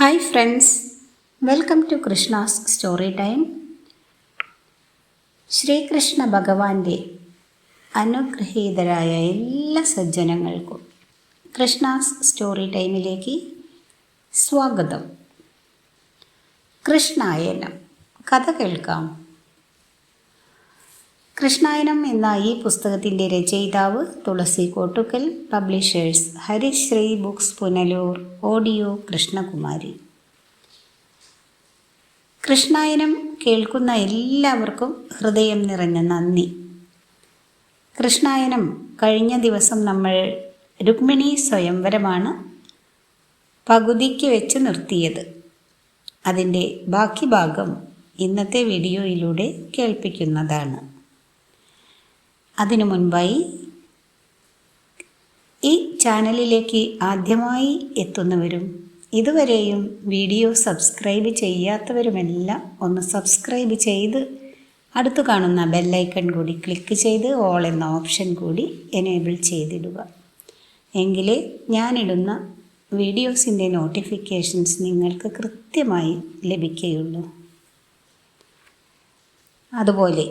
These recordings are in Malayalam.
Hi friends, welcome to Krishna's story time. Srikrishna ഭഗവാന്റെ അനുഗ്രഹീതരായ എല്ലാ സജ്ജനങ്ങൾക്കും കൃഷ്ണാസ് സ്റ്റോറി ടൈമിലേക്ക് സ്വാഗതം. കൃഷ്ണായനം കഥ കേൾക്കാം. കൃഷ്ണായനം എന്ന ഈ പുസ്തകത്തിൻ്റെ രചയിതാവ് തുളസി കോട്ടുക്കൽ, പബ്ലിഷേഴ്സ് ഹരിശ്രീ ബുക്സ്, പുനലൂർ, ഓഡിയോ കൃഷ്ണകുമാരി. കൃഷ്ണായനം കേൾക്കുന്ന എല്ലാവർക്കും ഹൃദയം നിറഞ്ഞ നന്ദി. കൃഷ്ണായനം കഴിഞ്ഞ ദിവസം നമ്മൾ രുക്മിണി സ്വയംവരമാണ് പകുതിക്ക് വെച്ച് നിർത്തിയത്. അതിൻ്റെ ബാക്കി ഭാഗം ഇന്നത്തെ വീഡിയോയിലൂടെ കേൾപ്പിക്കുന്നതാണ്. അതിനു മുൻപായി ഈ ചാനലിലേക്ക് ആദ്യമായി എത്തുന്നവരും ഇതുവരെയും വീഡിയോ സബ്സ്ക്രൈബ് ചെയ്യാത്തവരുമെല്ലാം ഒന്ന് സബ്സ്ക്രൈബ് ചെയ്ത് അടുത്ത് കാണുന്ന ബെല്ലൈക്കൺ കൂടി ക്ലിക്ക് ചെയ്ത് ഓൾ എന്ന ഓപ്ഷൻ കൂടി എനേബിൾ ചെയ്തിടുക. എങ്കിലേ ഞാനിടുന്ന വീഡിയോസിൻ്റെ നോട്ടിഫിക്കേഷൻസ് നിങ്ങൾക്ക് കൃത്യമായി ലഭിക്കുകയുള്ളൂ. അതുപോലെ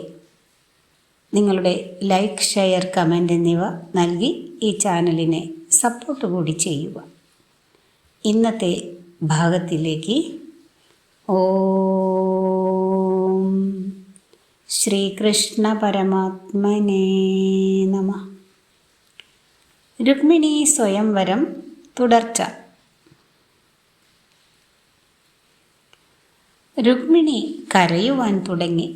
നിങ്ങളുടെ ലൈക്ക്, ഷെയർ, കമൻ്റ് എന്നിവ നൽകി ഈ ചാനലിനെ സപ്പോർട്ട് കൂടി ചെയ്യുക. ഇന്നത്തെ ഭാഗത്തിലേക്ക് ഓം ശ്രീകൃഷ്ണ പരമാത്മനേ നമഃ. രുക്മിണി സ്വയംവരം തുടർച്ച. രുക്മിണി കരയുവാൻ തുടങ്ങി.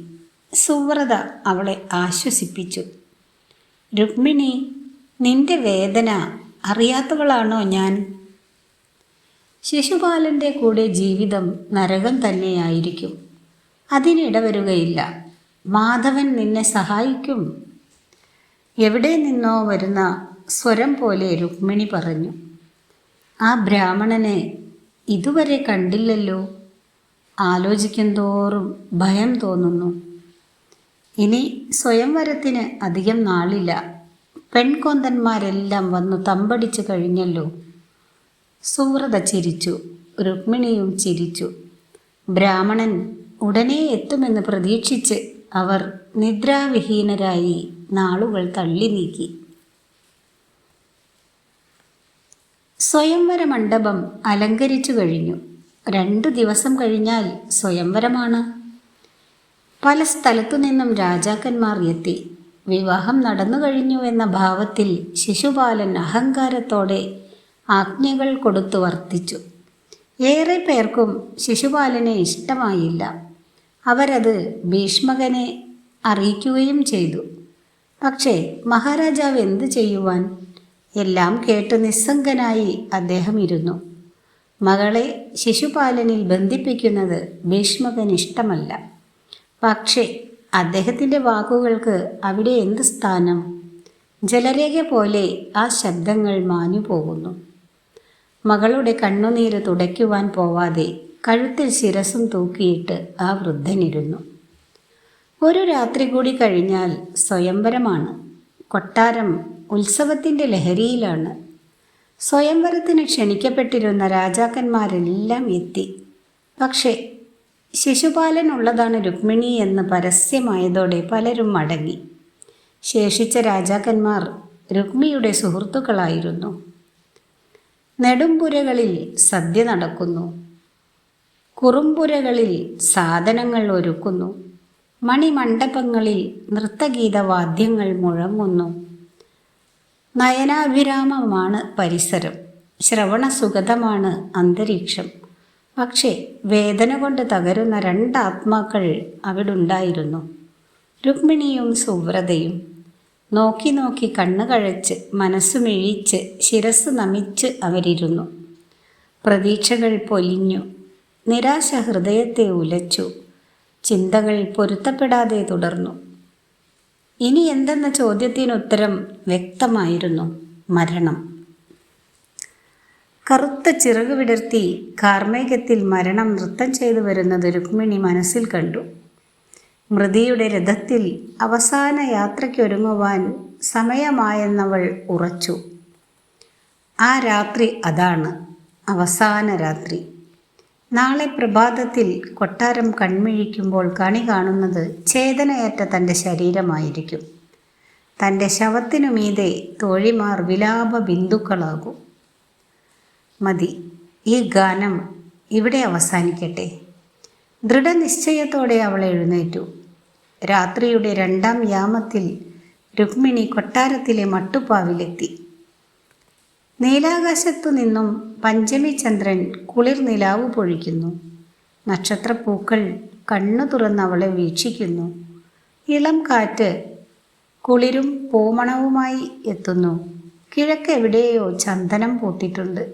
സുവ്രത അവളെ ആശ്വസിപ്പിച്ചു. രുക്മിണി, നിന്റെ വേദന അറിയാത്തവളാണോ ഞാൻ? ശിശുപാലൻ്റെ കൂടെ ജീവിതം നരകം തന്നെയായിരിക്കും. അതിനിടവരുകയില്ല. മാധവൻ നിന്നെ സഹായിക്കും. എവിടെ നിന്നോ വരുന്ന സ്വരം പോലെ രുക്മിണി പറഞ്ഞു. ആ ബ്രാഹ്മണനെ ഇതുവരെ കണ്ടില്ലല്ലോ. ആലോചിക്കും തോറും ഭയം തോന്നുന്നു. ഇനി സ്വയംവരത്തിന് അധികം നാളില്ല. പെൺകൊന്തന്മാരെല്ലാം വന്നു തമ്പടിച്ചു കഴിഞ്ഞല്ലോ. സുവ്രത ചിരിച്ചു. രുക്മിണിയും ചിരിച്ചു. ബ്രാഹ്മണൻ ഉടനെ എത്തുമെന്ന് പ്രതീക്ഷിച്ച് അവർ നിദ്രാവിഹീനരായി നാളുകൾ തള്ളി നീക്കി. സ്വയംവര മണ്ഡപം അലങ്കരിച്ചു കഴിഞ്ഞു. 2 ദിവസം കഴിഞ്ഞാൽ സ്വയംവരമാണ്. പല സ്ഥലത്തു നിന്നും രാജാക്കന്മാർ എത്തി. വിവാഹം നടന്നു കഴിഞ്ഞുവെന്ന ഭാവത്തിൽ ശിശുപാലൻ അഹങ്കാരത്തോടെ ആജ്ഞകൾ കൊടുത്തു വർത്തിച്ചു. ഏറെ പേർക്കും ശിശുപാലനെ ഇഷ്ടമായില്ല. അവരത് ഭീഷ്മകനെ അറിയിക്കുകയും ചെയ്തു. പക്ഷേ മഹാരാജാവ് എന്തു ചെയ്യുവാൻ? എല്ലാം കേട്ട് നിസ്സംഗനായി അദ്ദേഹം ഇരുന്നു. മകളെ ശിശുപാലനിൽ ബന്ധിപ്പിക്കുന്നത് ഭീഷ്മകന് ഇഷ്ടമല്ല. പക്ഷേ അദ്ദേഹത്തിൻ്റെ വാക്കുകൾക്ക് അവിടെ എന്ത് സ്ഥാനം? ജലരേഖ പോലെ ആ ശബ്ദങ്ങൾ മാഞ്ഞു പോകുന്നു. മകളുടെ കണ്ണുനീര് തുടയ്ക്കുവാൻ പോവാതെ കഴുത്തിൽ ശിരസും തൂക്കിയിട്ട് ആ വൃദ്ധനിരുന്നു. ഒരു രാത്രി കൂടി കഴിഞ്ഞാൽ സ്വയംവരമാണ്. കൊട്ടാരം ഉത്സവത്തിൻ്റെ ലഹരിയിലാണ്. സ്വയംവരത്തിന് ക്ഷണിക്കപ്പെട്ടിരുന്ന രാജാക്കന്മാരെല്ലാം എത്തി. പക്ഷേ ശിശുപാലനുള്ളതാണ് രുക്മിണി എന്ന് പരസ്യമായതോടെ പലരും മടങ്ങി. ശേഷിച്ച രാജാക്കന്മാർ രുക്മിണിയുടെ സുഹൃത്തുക്കളായിരുന്നു. നെടുമ്പുരകളിൽ സദ്യ നടക്കുന്നു. കുറുമ്പുരകളിൽ സാധനങ്ങൾ ഒരുക്കുന്നു. മണിമണ്ഡപങ്ങളിൽ നൃത്തഗീതവാദ്യങ്ങൾ മുഴങ്ങുന്നു. നയനാഭിരാമമാണ് പരിസരം. ശ്രവണസുഗതമാണ് അന്തരീക്ഷം. പക്ഷേ വേദന കൊണ്ട് തകരുന്ന 2 ആത്മാക്കൾ അവിടുണ്ടായിരുന്നു. രുക്മിണിയും സുവ്രതയും. നോക്കി നോക്കി കണ്ണു കഴച്ച് മനസ്സുമിഴിച്ച് ശിരസ് നമിച്ച് അവരിരുന്നു. പ്രതീക്ഷകൾ പൊലിഞ്ഞു. നിരാശ ഹൃദയത്തെ ഉലച്ചു. ചിന്തകൾ പൊരുത്തപ്പെടാതെ തുടർന്നു. ഇനി എന്തെന്ന ചോദ്യത്തിനുത്തരം വ്യക്തമായിരുന്നു: മരണം. കറുത്ത ചിറക് വിടർത്തി കാർമേഘത്തിൽ മരണം നൃത്തം ചെയ്തു വരുന്നത് രുക്മിണി മനസ്സിൽ കണ്ടു. മൃതിയുടെ രഥത്തിൽ അവസാന യാത്രയ്ക്കൊരുങ്ങുവാൻ സമയമായെന്നവൾ ഉറച്ചു. ആ രാത്രി അതാണ്, അവസാന രാത്രി. നാളെ പ്രഭാതത്തിൽ കൊട്ടാരം കൺമിഴിക്കുമ്പോൾ കണി കാണുന്നത് ചേതനയറ്റ തൻ്റെ ശരീരമായിരിക്കും. തൻ്റെ ശവത്തിനു മീതെ തോഴിമാർ വിലാപ ബിന്ദുക്കളാകും. മതി, ഈ ഗാനം ഇവിടെ അവസാനിക്കട്ടെ. ദൃഢനിശ്ചയത്തോടെ അവൾ എഴുന്നേറ്റു. രാത്രിയുടെ 2-ാം യാമത്തിൽ രുക്മിണി കൊട്ടാരത്തിലെ മട്ടുപ്പാവിലെത്തി. നീലാകാശത്തു നിന്നും പഞ്ചമി ചന്ദ്രൻ കുളിർ നിലാവ് പൊഴിക്കുന്നു. നക്ഷത്രപ്പൂക്കൾ കണ്ണു തുറന്ന് അവളെ വീക്ഷിക്കുന്നു. ഇളം കാറ്റ് കുളിരും പൂമണവുമായി എത്തുന്നു. കിഴക്കെവിടെയോ ചന്ദനം പൂത്തിട്ടുണ്ട്.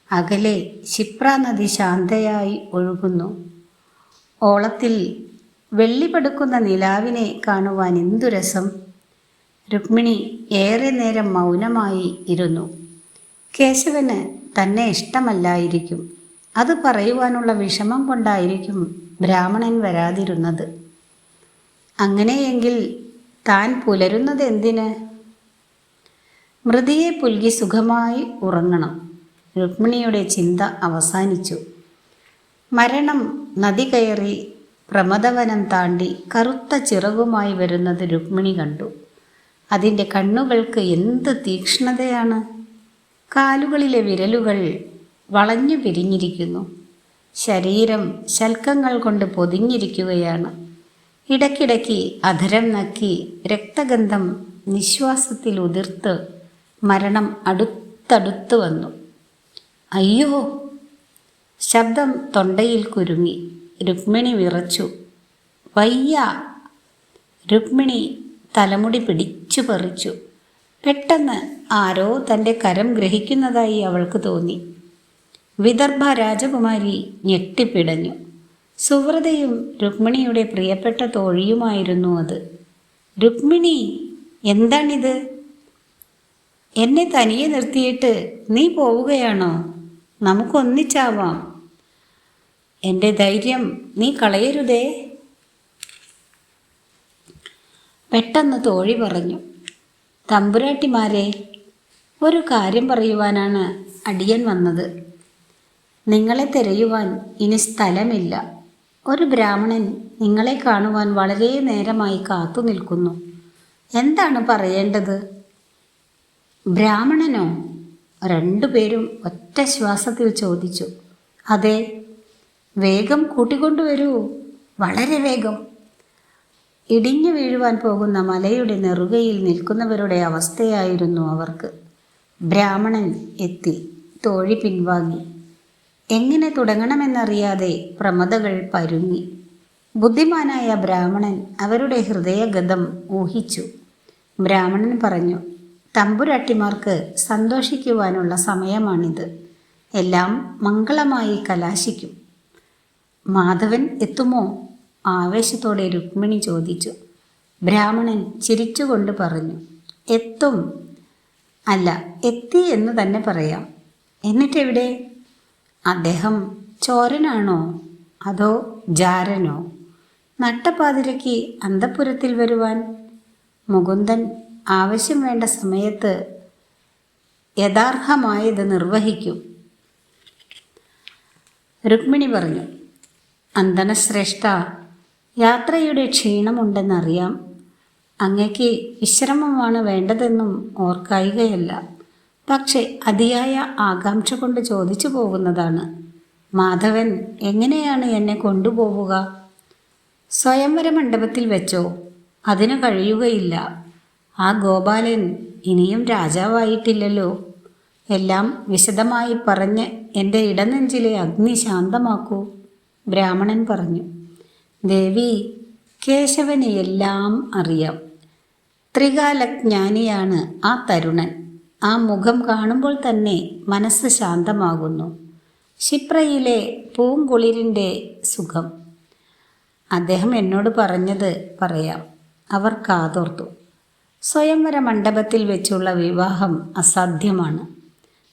അകലെ ക്ഷിപ്ര നദി ശാന്തയായി ഒഴുകുന്നു. ഓളത്തിൽ വെള്ളിപടുക്കുന്ന നിലാവിനെ കാണുവാൻ എന്തു രസം! രുക്മിണി ഏറെ നേരം മൗനമായി ഇരുന്നു. കേശവന് തന്നെ ഇഷ്ടമല്ലായിരിക്കും. അത് പറയുവാനുള്ള വിഷമം കൊണ്ടായിരിക്കും ബ്രാഹ്മണൻ വരാതിരുന്നത്. അങ്ങനെയെങ്കിൽ താൻ പുലരുന്നത് എന്തിന്? മൃതിയെ പുൽകി സുഖമായി ഉറങ്ങണം. രുക്മിണിയുടെ ചിന്ത അവസാനിച്ചു. മരണം നദി കയറി പ്രമദവനം താണ്ടി കറുത്ത ചിറകുമായി വരുന്നത് രുക്മിണി കണ്ടു. അതിൻ്റെ കണ്ണുകൾക്ക് എന്ത് തീക്ഷ്ണതയാണ്! കാലുകളിലെ വിരലുകൾ വളഞ്ഞു പിരിഞ്ഞിരിക്കുന്നു. ശരീരം ശൽക്കങ്ങൾ കൊണ്ട് പൊതിഞ്ഞിരിക്കുകയാണ്. ഇടയ്ക്കിടയ്ക്ക് അധരം നക്കി രക്തഗന്ധം നിശ്വാസത്തിൽ ഉതിർത്ത് മരണം അടുത്തടുത്ത് വന്നു. അയ്യോ! ശബ്ദം തൊണ്ടയിൽ കുരുങ്ങി. രുക്മിണി വിറച്ചു. വയ്യ! രുക്മിണി തലമുടി പിടിച്ചു പറിച്ചു. പെട്ടെന്ന് ആരോ തൻ്റെ കരം ഗ്രഹിക്കുന്നതായി അവൾക്ക് തോന്നി. വിദർഭ രാജകുമാരി ഞെട്ടിപ്പിടഞ്ഞു. സുവ്രതയും രുക്മിണിയുടെ പ്രിയപ്പെട്ട തോഴിയുമായിരുന്നു അത്. രുക്മിണി, എന്താണിത്? എന്നെ തനിയെ നിർത്തിയിട്ട് നീ പോവുകയാണോ? നമുക്കൊന്നിച്ചാവാം. എൻ്റെ ധൈര്യം നീ കളയരുതേ. പെട്ടെന്ന് തോഴി പറഞ്ഞു. തമ്പുരാട്ടിമാരെ, ഒരു കാര്യം പറയുവാനാണ് അടിയൻ വന്നത്. നിങ്ങളെ തിരയുവാൻ ഇനി സ്ഥലമില്ല. ഒരു ബ്രാഹ്മണൻ നിങ്ങളെ കാണുവാൻ വളരെ നേരമായി കാത്തു നിൽക്കുന്നു. എന്താണ് പറയേണ്ടത്? ബ്രാഹ്മണനോ? രണ്ടുപേരും ഒറ്റ ശ്വാസത്തിൽ ചോദിച്ചു. അതെ, വേഗം കൂട്ടിക്കൊണ്ടുവരൂ, വളരെ വേഗം. ഇടിഞ്ഞു വീഴുവാൻ പോകുന്ന മലയുടെ നെറുകയിൽ നിൽക്കുന്നവരുടെ അവസ്ഥയായിരുന്നു അവർക്ക്. ബ്രാഹ്മണൻ എത്തി. തോഴി പിൻവാങ്ങി. എങ്ങനെ തുടങ്ങണമെന്നറിയാതെ പ്രമദകൾ പരുങ്ങി. ബുദ്ധിമാനായ ബ്രാഹ്മണൻ അവരുടെ ഹൃദയഗതം ഊഹിച്ചു. ബ്രാഹ്മണൻ പറഞ്ഞു, തമ്പുരാട്ടിമാർക്ക് സന്തോഷിക്കുവാനുള്ള സമയമാണിത്. എല്ലാം മംഗളമായി കലാശിക്കും. മാധവൻ എത്തുമോ? ആവേശത്തോടെ രുക്മിണി ചോദിച്ചു. ബ്രാഹ്മണൻ ചിരിച്ചുകൊണ്ട് പറഞ്ഞു, എത്തും. അല്ല, എത്തി എന്ന് തന്നെ പറയാം. എന്നിട്ടെവിടെ? അദ്ദേഹം ചോരനാണോ അതോ ജാരനോ? നട്ടപ്പാതിരയ്ക്ക് അന്തഃപുരത്തിൽ വരുവാൻ? മുകുന്ദൻ ആവശ്യം വേണ്ട സമയത്ത് യഥാർഹമായത് നിർവഹിക്കും. രുക്മിണി പറഞ്ഞു. അന്തനശ്രേഷ്ഠ, യാത്രയുടെ ക്ഷീണമുണ്ടെന്നറിയാം. അങ്ങയ്ക്ക് വിശ്രമമാണ് വേണ്ടതെന്നും ഓർക്കായികയല്ല. പക്ഷെ അതിയായ ആകാംക്ഷ കൊണ്ട് ചോദിച്ചു പോകുന്നതാണ്. മാധവൻ എങ്ങനെയാണ് എന്നെ കൊണ്ടുപോവുക? സ്വയംവര മണ്ഡപത്തിൽ വെച്ചോ? അതിന് കഴിയുകയില്ല. ആ ഗോപാലൻ ഇനിയും രാജാവായിട്ടില്ലല്ലോ. എല്ലാം വിശദമായി പറഞ്ഞ് എൻ്റെ ഇടനെഞ്ചിലെ അഗ്നി ശാന്തമാക്കൂ. ബ്രാഹ്മണൻ പറഞ്ഞു. ദേവി, കേശവന് എല്ലാം അറിയാം. ത്രികാലജ്ഞാനിയാണ് ആ തരുണൻ. ആ മുഖം കാണുമ്പോൾ തന്നെ മനസ്സ് ശാന്തമാകുന്നു. ക്ഷിപ്രയിലെ പൂങ്കുളിരിൻ്റെ സുഖം. അദ്ദേഹം എന്നോട് പറഞ്ഞത് പറയാം. അവർ കാതോർത്തു. സ്വയംവര മണ്ഡപത്തിൽ വെച്ചുള്ള വിവാഹം അസാധ്യമാണ്.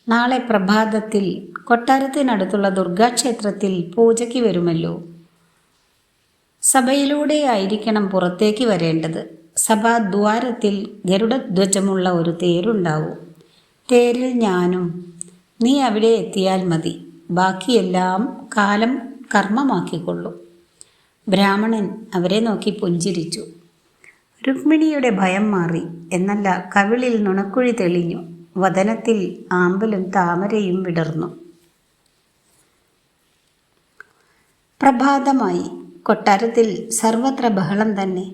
നാളെ പ്രഭാതത്തിൽ കൊട്ടാരത്തിനടുത്തുള്ള ദുർഗാക്ഷേത്രത്തിൽ പൂജയ്ക്ക് വരുമല്ലോ. സഭയിലൂടെ ആയിരിക്കണം പുറത്തേക്ക് വരേണ്ടത്. സഭാദ്വാരത്തിൽ ഗരുഡധ്വജമുള്ള ഒരു തേരുണ്ടാവും. തേരിൽ ഞാനും. നീ അവിടെ എത്തിയാൽ മതി. ബാക്കിയെല്ലാം കാലം കർമ്മമാക്കിക്കൊള്ളും. ബ്രാഹ്മണൻ അവരെ നോക്കി പുഞ്ചിരിച്ചു. രുക്മിണിയുടെ ഭയം മാറി. എന്നല്ല, കവിളിൽ നുണക്കുഴി തെളിഞ്ഞു. വദനത്തിൽ ആമ്പലും താമരയും വിടർന്നു. പ്രഭാതമായി. കൊട്ടാരത്തിൽ സർവത്ര ബഹളം തന്നെ.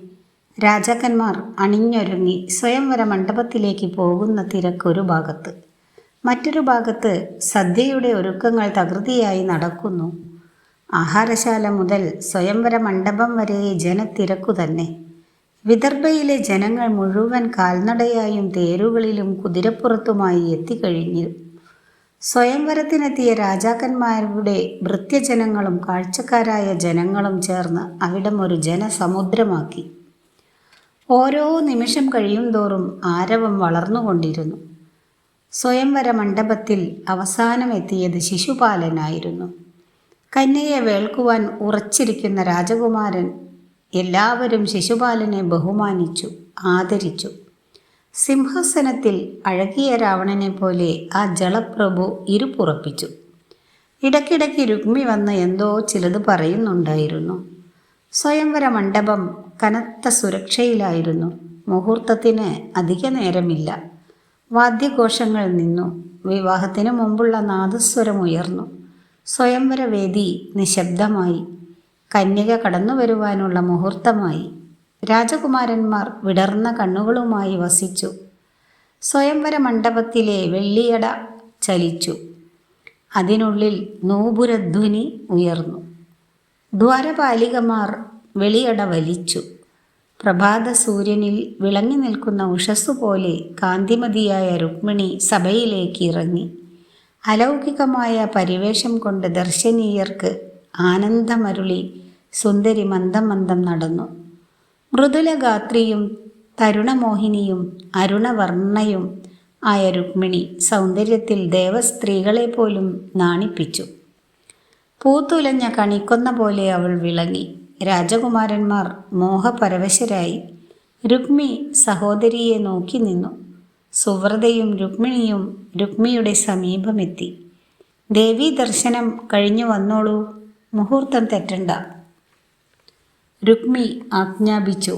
രാജാക്കന്മാർ അണിഞ്ഞൊരുങ്ങി സ്വയംവര മണ്ഡപത്തിലേക്ക് പോകുന്ന തിരക്കൊരു ഭാഗത്ത്. മറ്റൊരു ഭാഗത്ത് സദ്യയുടെ ഒരുക്കങ്ങൾ തകൃതിയായി നടക്കുന്നു. ആഹാരശാല മുതൽ സ്വയംവര മണ്ഡപം വരെ ജനത്തിരക്കു തന്നെ. വിദർഭയിലെ ജനങ്ങൾ മുഴുവൻ കാൽനടയായും തേരുകളിലും കുതിരപ്പുറത്തുമായി എത്തിക്കഴിഞ്ഞു. സ്വയംവരത്തിനെത്തിയ രാജാക്കന്മാരുടെ ഭൃത്യജനങ്ങളും കാഴ്ചക്കാരായ ജനങ്ങളും ചേർന്ന് അവിടം ഒരു ജനസമുദ്രമാക്കി. ഓരോ നിമിഷം കഴിയുംതോറും ആരവം വളർന്നുകൊണ്ടിരുന്നു. സ്വയംവര മണ്ഡപത്തിൽ അവസാനമെത്തിയത് ശിശുപാലനായിരുന്നു. കന്യയെ വേൾക്കുവാൻ ഉറച്ചിരിക്കുന്ന രാജകുമാരൻ. എല്ലാവരും ശിശുപാലനെ ബഹുമാനിച്ചു, ആദരിച്ചു. സിംഹാസനത്തിൽ അഴകിയ രാവണനെ പോലെ ആ ജളപ്രഭു ഇരുപ്പുറപ്പിച്ചു. ഇടയ്ക്കിടയ്ക്ക് രുക്മി വന്ന് എന്തോ ചിലത് പറയുന്നുണ്ടായിരുന്നു. സ്വയംവര മണ്ഡപം കനത്ത സുരക്ഷയിലായിരുന്നു. മുഹൂർത്തത്തിന് അധിക നേരമില്ല. വാദ്യഘോഷങ്ങൾ നിന്നു. വിവാഹത്തിനു മുമ്പുള്ള നാദസ്വരമുയർന്നു. സ്വയംവരവേദി നിശബ്ദമായി. കന്യക കടന്നു വരുവാനുള്ള മുഹൂർത്തമായി. രാജകുമാരന്മാർ വിടർന്ന കണ്ണുകളുമായി വസിച്ചു. സ്വയംവര മണ്ഡപത്തിലെ വെള്ളിയട ചലിച്ചു. അതിനുള്ളിൽ നൂപുരധ്വനി ഉയർന്നു. ദ്വാരപാലികമാർ വെളിയട വലിച്ചു. പ്രഭാത സൂര്യനിൽ വിളങ്ങി നിൽക്കുന്ന ഉഷസ്സുപോലെ കാന്തിമതിയായ രുക്മിണി സഭയിലേക്ക് ഇറങ്ങി. അലൗകികമായ പരിവേഷം കൊണ്ട് ദർശനീയർക്ക് ആനന്ദമരുളി സുന്ദരി മന്ദം മന്ദം നടന്നു. മൃദുലഗാത്രിയും തരുണമോഹിനിയും അരുണവർണ്ണയും ആയ രുക്മിണി സൗന്ദര്യത്തിൽ ദേവസ്ത്രീകളെ പോലും നാണിപ്പിച്ചു. പൂത്തുലഞ്ഞ കണിക്കൊന്ന പോലെ അവൾ വിളങ്ങി. രാജകുമാരന്മാർ മോഹപരവശരായി. രുക്മി സഹോദരിയെ നോക്കി നിന്നു. സുവ്രതയും രുക്മിണിയും രുക്മിയുടെ സമീപമെത്തി. ദേവീ ദർശനം കഴിഞ്ഞു വന്നോളൂ, മുഹൂർത്തം തെറ്റണ്ട, രുക്മി ആജ്ഞാപിച്ചു.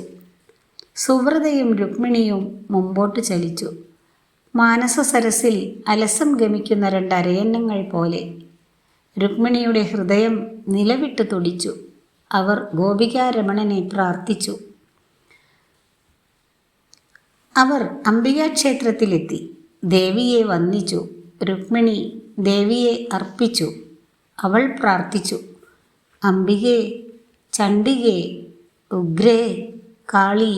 സുവ്രതയും രുക്മിണിയും മുമ്പോട്ട് ചലിച്ചു. മാനസ സരസിൽ അലസം ഗമിക്കുന്ന രണ്ടരയന്നങ്ങൾ പോലെ. രുക്മിണിയുടെ ഹൃദയം നിലവിട്ട് തുടിച്ചു. അവർ ഗോപികാരമണനെ പ്രാർത്ഥിച്ചു. അവർ അംബികാക്ഷേത്രത്തിലെത്തി. ദേവിയെ വന്ദിച്ചു. രുക്മിണി ദേവിയെ അർപ്പിച്ചു. അവൾ പ്രാർത്ഥിച്ചു. അംബികേ, ചണ്ഡികേ, ഉഗ്രേ, കാളി,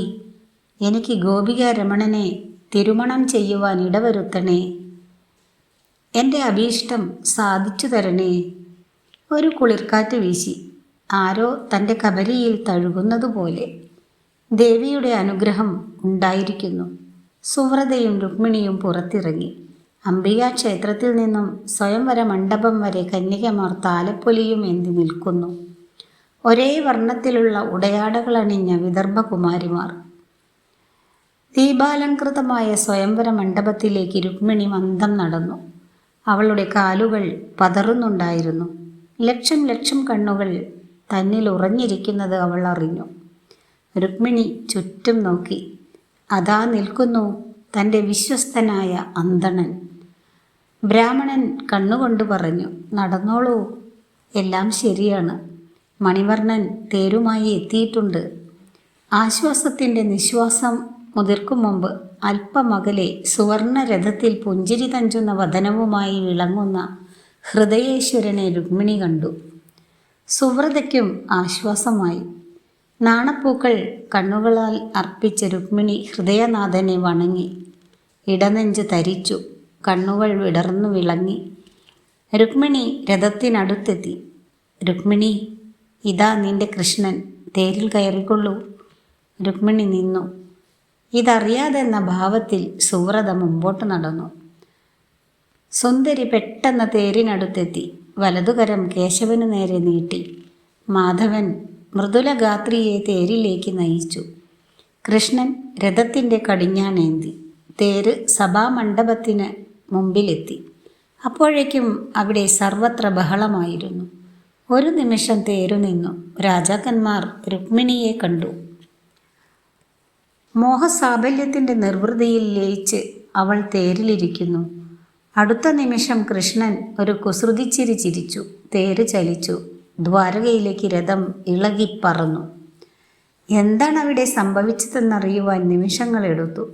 എനിക്ക് ഗോപികാരമണനെ തിരുമണം ചെയ്യുവാൻ ഇടവരുത്തണേ. എൻ്റെ അഭീഷ്ടം സാധിച്ചു തരണേ. ഒരു കുളിർക്കാറ്റ് വീശി. ആരോ തൻ്റെ കബരിയിൽ തഴുകുന്നതുപോലെ. ദേവിയുടെ അനുഗ്രഹം ഉണ്ടായിരിക്കുന്നു. സുവ്രതയും രുക്മിണിയും പുറത്തിറങ്ങി. അംബികാക്ഷേത്രത്തിൽ നിന്നും സ്വയംവര മണ്ഡപം വരെ കന്യകമാർ താലപ്പൊലിയും എന്തി നിൽക്കുന്നു. ഒരേ വർണ്ണത്തിലുള്ള ഉടയാടകളണിഞ്ഞ വിദർഭകുമാരിമാർ. ദീപാലങ്കൃതമായ സ്വയംവര മണ്ഡപത്തിലേക്ക് രുക്മിണി മന്ദം നടന്നു. അവളുടെ കാലുകൾ പതറുന്നുണ്ടായിരുന്നു. ലക്ഷം ലക്ഷം കണ്ണുകൾ തന്നിൽ ഉറഞ്ഞിരിക്കുന്നത് അവൾ അറിഞ്ഞു. രുക്മിണി ചുറ്റും നോക്കി. അതാ നിൽക്കുന്നു തൻ്റെ വിശ്വസ്തനായ അന്തണൻ. ബ്രാഹ്മണൻ കണ്ണുകൊണ്ട് പറഞ്ഞു, നടന്നോളൂ, എല്ലാം ശരിയാണ്. മണിവർണ്ണൻ തേരുമായി എത്തിയിട്ടുണ്ട്. ആശ്വാസത്തിൻ്റെ നിശ്വാസം മുതിർക്കും മുമ്പ് അല്പമകലെ സുവർണ രഥത്തിൽ പുഞ്ചിരി തഞ്ചുന്ന വദനവുമായി വിളങ്ങുന്ന ഹൃദയേശ്വരനെ രുക്മിണി കണ്ടു. സുവ്രതയ്ക്കും ആശ്വാസമായി. നാണപ്പൂക്കൾ കണ്ണുകളാൽ അർപ്പിച്ച രുക്മിണി ഹൃദയനാഥനെ വണങ്ങി. ഇടനെഞ്ച് തരിച്ചു. കണ്ണുകൾ വിടർന്നു വിളങ്ങി. രുക്മിണി രഥത്തിനടുത്തെത്തി. രുക്മിണി, ഇതാ നിന്റെ കൃഷ്ണൻ, തേരിൽ കയറിക്കൊള്ളൂ. രുക്മിണി നിന്നു. ഇതറിയാതെന്ന ഭാവത്തിൽ സുവ്രത മുമ്പോട്ട് നടന്നു. സുന്ദരി പെട്ടെന്ന് തേരിനടുത്തെത്തി. വലതുകരം കേശവനു നേരെ നീട്ടി. മാധവൻ മൃദുലഗാത്രിയെ തേരിലേക്ക് നയിച്ചു. കൃഷ്ണൻ രഥത്തിൻ്റെ കടിഞ്ഞാണേന്തി. തേര് സഭാമണ്ഡപത്തിന് മുമ്പിലെത്തി. അപ്പോഴേക്കും അവിടെ സർവത്ര ബഹളമായിരുന്നു. ഒരു നിമിഷം തേരു നിന്നു. രാജാക്കന്മാർ രുക്മിണിയെ കണ്ടു. മോഹസാഫല്യത്തിൻ്റെ നിർവൃതിയിൽ ലയിച്ച് അവൾ തേരിലിരിക്കുന്നു. അടുത്ത നിമിഷം കൃഷ്ണൻ ഒരു കുസൃതിച്ചിരി ചിരിച്ചു. തേര് ചലിച്ചു. ദ്വാരകയിലേക്ക് രഥം ഇളകിപ്പറന്നു. എന്താണ് അവിടെ സംഭവിച്ചതെന്നറിയുവാൻ നിമിഷങ്ങളെടുത്തു.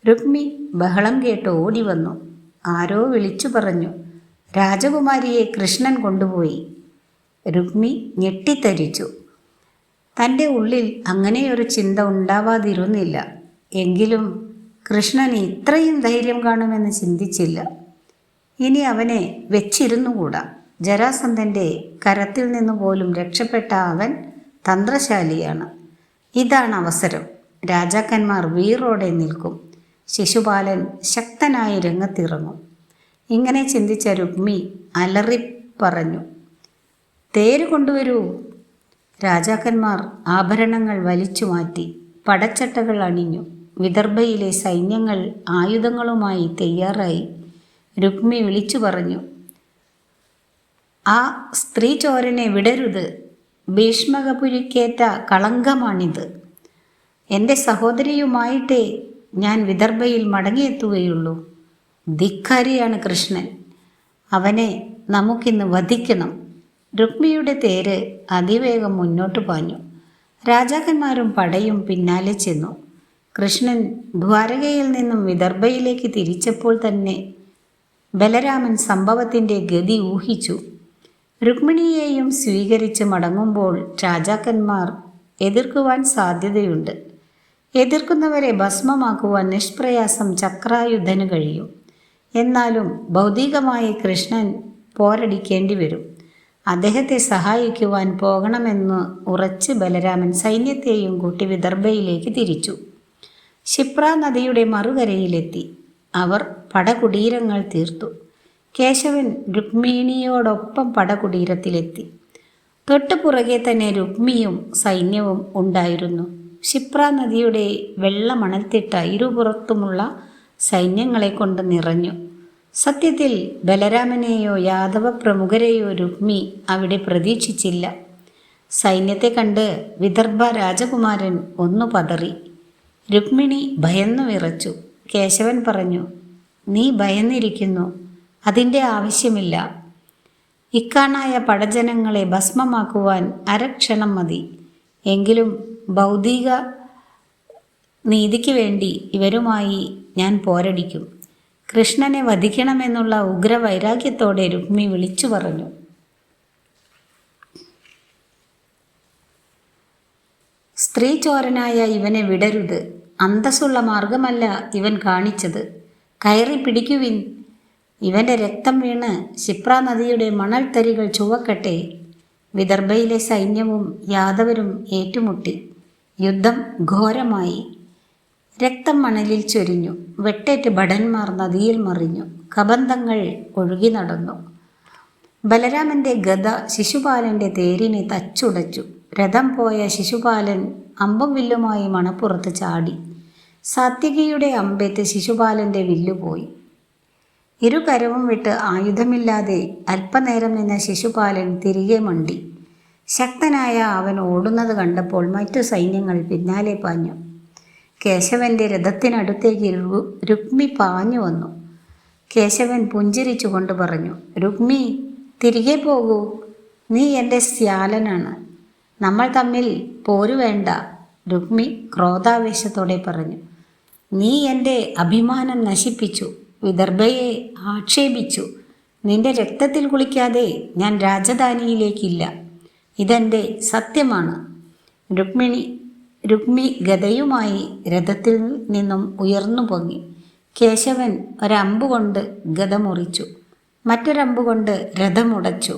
രുക്മി ബഹളം കേട്ട് ഓടി വന്നു. ആരോ വിളിച്ചു പറഞ്ഞു, രാജകുമാരിയെ കൃഷ്ണൻ കൊണ്ടുപോയി. രുക്മി ഞെട്ടിത്തരിച്ചു. തൻ്റെ ഉള്ളിൽ അങ്ങനെയൊരു ചിന്ത ഉണ്ടാവാതിരുന്നില്ല. എങ്കിലും കൃഷ്ണൻ ഇത്രയും ധൈര്യം കാണുമെന്ന് ചിന്തിച്ചില്ല. ഇനി അവനെ വെച്ചിരുന്നുകൂടാ. ജരാസന്ധൻ്റെ കരത്തിൽ നിന്നു പോലും രക്ഷപ്പെട്ട അവൻ തന്ത്രശാലിയാണ്. ഇതാണ് അവസരം. രാജാക്കന്മാർ വീറോടെ നിൽക്കും. ശിശുപാലൻ ശക്തനായി രംഗത്തിറങ്ങും. ഇങ്ങനെ ചിന്തിച്ച രുക്മി അലറി പറഞ്ഞു, തേര് കൊണ്ടുവരൂ. രാജാക്കന്മാർ ആഭരണങ്ങൾ വലിച്ചു മാറ്റി. പടച്ചട്ടകൾ അണിഞ്ഞു. വിദർഭയിലെ സൈന്യങ്ങൾ ആയുധങ്ങളുമായി തയ്യാറായി. രുക്മി വിളിച്ചു പറഞ്ഞു, ആ സ്ത്രീ ചോരനെ വിടരുത്. ഭീഷ്മകപുരിക്കേറ്റ കളങ്കമാണിത്. എൻ്റെ സഹോദരിയുമായിട്ടേ ഞാൻ വിദർഭയിൽ മടങ്ങിയെത്തുകയുള്ളൂ. ധിക്കാരിയാണ് കൃഷ്ണൻ. അവനെ നമുക്കിന്ന് വധിക്കണം. രുക്മിയുടെ തേര് അതിവേഗം മുന്നോട്ട് പാഞ്ഞു. രാജാക്കന്മാരും പടയും പിന്നാലെ ചെന്നു. കൃഷ്ണൻ ദ്വാരകയിൽ നിന്നും വിദർഭയിലേക്ക് തിരിച്ചപ്പോൾ തന്നെ ബലരാമൻ സംഭവത്തിൻ്റെ ഗതി ഊഹിച്ചു. രുക്മിണിയെയും സ്വീകരിച്ച് മടങ്ങുമ്പോൾ രാജാക്കന്മാർ എതിർക്കുവാൻ സാധ്യതയുണ്ട്. എതിർക്കുന്നവരെ ഭസ്മമാക്കുവാൻ നിഷ്പ്രയാസം ചക്രായുധന് കഴിയും. എന്നാലും ഭൗതികമായി കൃഷ്ണൻ പോരടിക്കേണ്ടി വരും. അദ്ദേഹത്തെ സഹായിക്കുവാൻ പോകണമെന്ന് ഉറച്ച് ബലരാമൻ സൈന്യത്തെയും കൂട്ടി വിദർഭയിലേക്ക് തിരിച്ചു. ക്ഷിപ്ര നദിയുടെ മറുകരയിലെത്തി. അവർ പടകുടീരങ്ങൾ തീർത്തു. കേശവൻ രുക്മിണിയോടൊപ്പം പടകുടീരത്തിലെത്തി. തൊട്ടുപുറകെ തന്നെ രുക്മിയും സൈന്യവും ഉണ്ടായിരുന്നു. ക്ഷിപ്ര നദിയുടെ വെള്ളമണൽത്തിട്ട ഇരുപുറത്തുമുള്ള സൈന്യങ്ങളെ കൊണ്ട് നിറഞ്ഞു. സത്യത്തിൽ ബലരാമനെയോ യാദവ പ്രമുഖരെയോ രുക്മി അവിടെ പ്രതീക്ഷിച്ചില്ല. സൈന്യത്തെ കണ്ട് വിദർഭ രാജകുമാരൻ ഒന്നു പതറി. രുക്മിണി ഭയന്നു വിറച്ചു. കേശവൻ പറഞ്ഞു, നീ ഭയന്നിരിക്കുന്നു. അതിൻ്റെ ആവശ്യമില്ല. ഇക്കാണായ പടജനങ്ങളെ ഭസ്മമാക്കുവാൻ അരക്ഷണം മതി. എങ്കിലും ഭൗതിക നീതിക്ക് വേണ്ടി ഇവരുമായി ഞാൻ പോരടിക്കും. കൃഷ്ണനെ വധിക്കണമെന്നുള്ള ഉഗ്രവൈരാഗ്യത്തോടെ രുക്മി വിളിച്ചു പറഞ്ഞു. സ്ത്രീ ചോരനായ ഇവനെ വിടരുത്. അന്തസ്സുള്ള മാർഗമല്ല ഇവൻ കാണിച്ചത്. കയറി പിടിക്കുവിൻ. ഇവൻ്റെ രക്തം വീണ് ക്ഷിപ്ര നദിയുടെ മണൽത്തരികൾ ചുവക്കട്ടെ. വിദർഭയിലെ സൈന്യവും യാദവരും ഏറ്റുമുട്ടി. യുദ്ധം ഘോരമായി. രക്തം മണലിൽ ചൊരിഞ്ഞു. വെട്ടേറ്റ് ഭടന്മാർ നദിയിൽ മറിഞ്ഞു. കബന്ധങ്ങൾ ഒഴുകി നടന്നു. ബലരാമൻ്റെ ഗദ ശിശുപാലൻ്റെ തേരിനെ തച്ചുടച്ചു. രഥം പോയ ശിശുപാലൻ അമ്പും വില്ലുമായി മണപ്പുറത്ത് ചാടി. സാത്വികിയുടെ അമ്പേറ്റ് ശിശുപാലൻ്റെ വില്ലുപോയി. ഇരുകരവും വിട്ട് ആയുധമില്ലാതെ അല്പനേരം നിന്ന ശിശുപാലൻ തിരികെ മണ്ടി. ശക്തനായ അവൻ ഓടുന്നത് കണ്ടപ്പോൾ മറ്റു സൈന്യങ്ങൾ പിന്നാലെ പാഞ്ഞു. കേശവൻ്റെ രഥത്തിനടുത്തേക്ക് രുക്മി പാഞ്ഞു വന്നു. കേശവൻ പുഞ്ചിരിച്ചുകൊണ്ട് പറഞ്ഞു, രുക്മി, തിരികെ പോകൂ. നീ എൻ്റെ ശ്യാലനാണ്. നമ്മൾ തമ്മിൽ പോരു വേണ്ട. രുക്മി ക്രോധാവേശത്തോടെ പറഞ്ഞു, നീ എൻ്റെ അഭിമാനം നശിപ്പിച്ചു. വിദർഭയെ ആക്ഷേപിച്ചു. നിന്റെ രക്തത്തിൽ കുളിക്കാതെ ഞാൻ രാജധാനിയിലേക്കില്ല. ഇതെൻ്റെ സത്യമാണ്. രുക്മി ഗദയുമായി രഥത്തിൽ നിന്നും ഉയർന്നു പൊങ്ങി. കേശവൻ ഒരമ്പുകൊണ്ട് ഗദ മുറിച്ചു. മറ്റൊരമ്പുകൊണ്ട് രഥമുടച്ചു.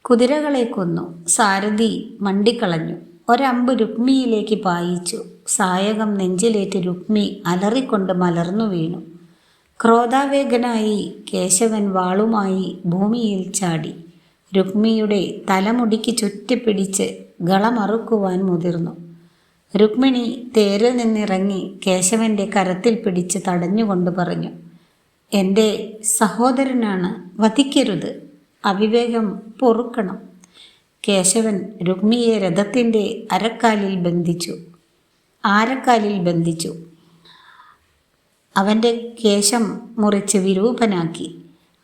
കുതിരകളെ കൊന്നു. സാരഥി മണ്ടിക്കളഞ്ഞു. ഒരമ്പ് രുക്മിയിലേക്ക് പായിച്ചു. സായകം നെഞ്ചിലേറ്റ് രുക്മി അലറിക്കൊണ്ട് മലർന്നു വീണു. ക്രോധാവേഗനായി കേശവൻ വാളുമായി ഭൂമിയിൽ ചാടി. രുക്മിയുടെ തലമുടിക്ക് ചുറ്റിപ്പിടിച്ച് ഗളമറുക്കുവാൻ മുതിർന്നു. രുക്മിണി തേരിൽ നിന്നിറങ്ങി കേശവൻ്റെ കരത്തിൽ പിടിച്ച് തടഞ്ഞുകൊണ്ട് പറഞ്ഞു, എൻ്റെ സഹോദരനാണ്, വധിക്കരുത്, അവിവേകം പൊറുക്കണം. കേശവൻ രുക്മിയെ രഥത്തിൻ്റെ ആരക്കാലിൽ ബന്ധിച്ചു. അവൻ്റെ കേശം മുറിച്ച് വിരൂപനാക്കി.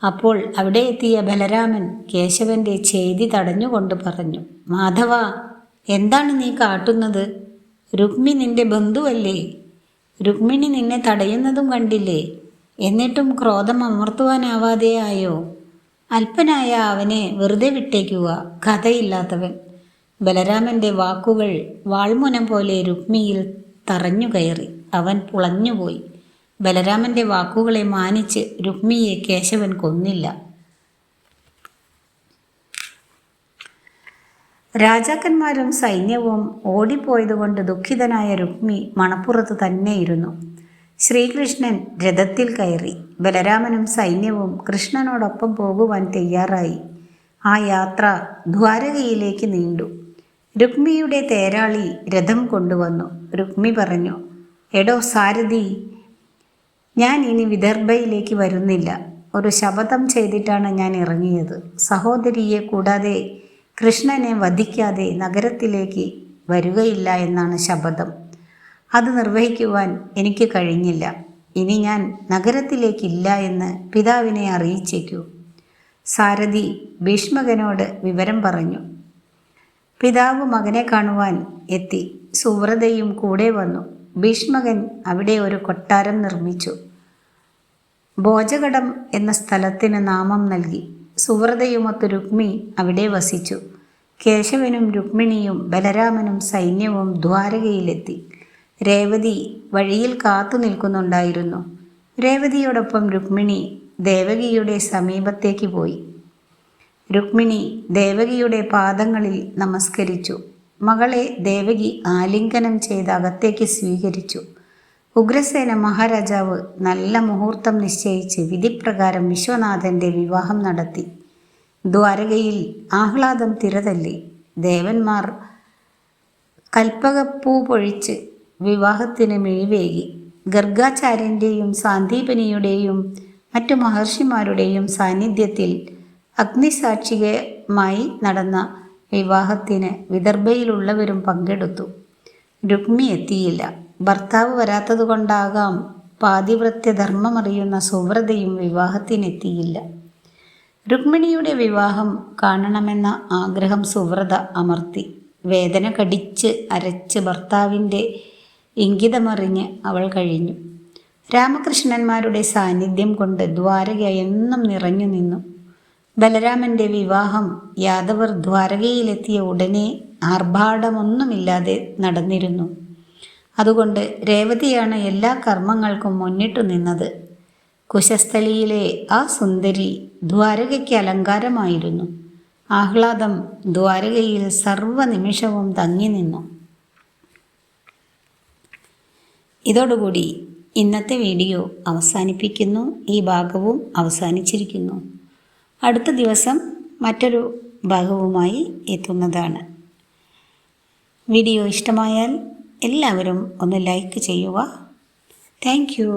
അപ്പോൾ അവിടെ എത്തിയ ബലരാമൻ കേശവൻ്റെ ചെയ്തി തടഞ്ഞുകൊണ്ട് പറഞ്ഞു, മാധവ, എന്താണ് നീ കാട്ടുന്നത്? രുക്മി നിന്റെ ബന്ധുവല്ലേ? രുക്മിണി നിന്നെ തടയുന്നതും കണ്ടില്ലേ? എന്നിട്ടും ക്രോധം അമർത്തുവാനാവാതെയായോ? അല്പനായ അവനെ വെറുതെ വിട്ടേക്കുക, കഥയില്ലാത്തവൻ. ബലരാമൻ്റെ വാക്കുകൾ വാൾമുനം പോലെ രുക്മിയിൽ തറഞ്ഞു കയറി. അവൻ പുളഞ്ഞുപോയി. ബലരാമൻ്റെ വാക്കുകളെ മാനിച്ച് രുക്മിയെ കേശവൻ കൊന്നില്ല. രാജാക്കന്മാരും സൈന്യവും ഓടിപ്പോയതുകൊണ്ട് ദുഃഖിതനായ രുക്മി മണപ്പുറത്ത് തന്നെയിരുന്നു. ശ്രീകൃഷ്ണൻ രഥത്തിൽ കയറി. ബലരാമനും സൈന്യവും കൃഷ്ണനോടൊപ്പം പോകുവാൻ തയ്യാറായി. ആ യാത്ര ദ്വാരകയിലേക്ക് നീണ്ടു. രുക്മിയുടെ തേരാളി രഥം കൊണ്ടുവന്നു. രുക്മി പറഞ്ഞു, എടോ സാരഥി, ഞാൻ ഇനി വിദർഭയിലേക്ക് വരുന്നില്ല. ഒരു ശപഥം ചെയ്തിട്ടാണ് ഞാൻ ഇറങ്ങിയത്. സഹോദരിയെ കൂടാതെ കൃഷ്ണനെ വധിക്കാതെ നഗരത്തിലേക്ക് വരികയില്ല എന്നാണ് ശപഥം. അത് നിർവഹിക്കുവാൻ എനിക്ക് കഴിഞ്ഞില്ല. ഇനി ഞാൻ നഗരത്തിലേക്കില്ല എന്ന് പിതാവിനെ അറിയിച്ചേക്കൂ. സാരഥി ഭീഷ്മകനോട് വിവരം പറഞ്ഞു. പിതാവ് മകനെ കാണുവാൻ എത്തി. സുവ്രതയും കൂടെ വന്നു. ഭീഷ്മകൻ അവിടെ ഒരു കൊട്ടാരം നിർമ്മിച്ചു. ഭോജകടം എന്ന സ്ഥലത്തിന് നാമം നൽകി. സുവ്രതയുമൊത്ത് രുക്മി അവിടെ വസിച്ചു. കേശവനും രുക്മിണിയും ബലരാമനും സൈന്യവും ദ്വാരകയിലെത്തി. രേവതി വഴിയിൽ കാത്തു നിൽക്കുന്നുണ്ടായിരുന്നു. രേവതിയോടൊപ്പം രുക്മിണി ദേവകിയുടെ സമീപത്തേക്ക് പോയി. രുക്മിണി ദേവകിയുടെ പാദങ്ങളിൽ നമസ്കരിച്ചു. മകളെ ദേവകി ആലിംഗനം ചെയ്ത് അകത്തേക്ക് സ്വീകരിച്ചു. ഉഗ്രസേന മഹാരാജാവ് നല്ല മുഹൂർത്തം നിശ്ചയിച്ച് വിധിപ്രകാരം വിശ്വനാഥൻ്റെ വിവാഹം നടത്തി. ദ്വാരകയിൽ ആഹ്ലാദം തിരതല്ലി. ദേവന്മാർ കൽപ്പകപ്പൂ പൊഴിച്ച് വിവാഹത്തിന് മിഴിവേകി. ഗർഗാചാര്യൻ്റെയും സാന്ദീപനിയുടെയും മറ്റു മഹർഷിമാരുടെയും സാന്നിധ്യത്തിൽ അഗ്നിസാക്ഷികമായി നടന്ന വിവാഹത്തിന് വിദർഭയിലുള്ളവരും പങ്കെടുത്തു. രുക്മി എത്തിയില്ല. ഭർത്താവ് വരാത്തതുകൊണ്ടാകാം പാതിവ്രത്യധർമ്മമറിയുന്ന സുവ്രതയും വിവാഹത്തിനെത്തിയില്ല. രുക്മിണിയുടെ വിവാഹം കാണണമെന്ന ആഗ്രഹം സുവ്രത അമർത്തി. വേദന കടിച്ച് അരച്ച് ഭർത്താവിൻ്റെ ഇംഗിതമറിഞ്ഞ് അവൾ കഴിഞ്ഞു. രാമകൃഷ്ണന്മാരുടെ സാന്നിധ്യം കൊണ്ട് ദ്വാരക എന്നും നിറഞ്ഞു നിന്നു. ബലരാമൻ്റെ വിവാഹം യാദവർ ദ്വാരകയിലെത്തിയ ഉടനെ ആർഭാടമൊന്നുമില്ലാതെ നടന്നിരുന്നു. അതുകൊണ്ട് രേവതിയാണ് എല്ലാ കർമ്മങ്ങൾക്കും മുന്നിട്ടു നിന്നത്. കുശസ്ഥലിയിലെ ആ സുന്ദരി ദ്വാരകയ്ക്ക് അലങ്കാരമായിരുന്നു. ആഹ്ലാദം ദ്വാരകയിൽ സർവ്വനിമിഷവും തങ്ങി നിന്നു. ഇതോടുകൂടി ഇന്നത്തെ വീഡിയോ അവസാനിപ്പിക്കുന്നു. ഈ ഭാഗവും അവസാനിച്ചിരിക്കുന്നു. അടുത്ത ദിവസം മറ്റൊരു ഭാഗവുമായി എത്തുന്നതാണ്. വീഡിയോ ഇഷ്ടമായാൽ എല്ലാവരും ഒന്ന് ലൈക്ക് ചെയ്യുക. Thank you.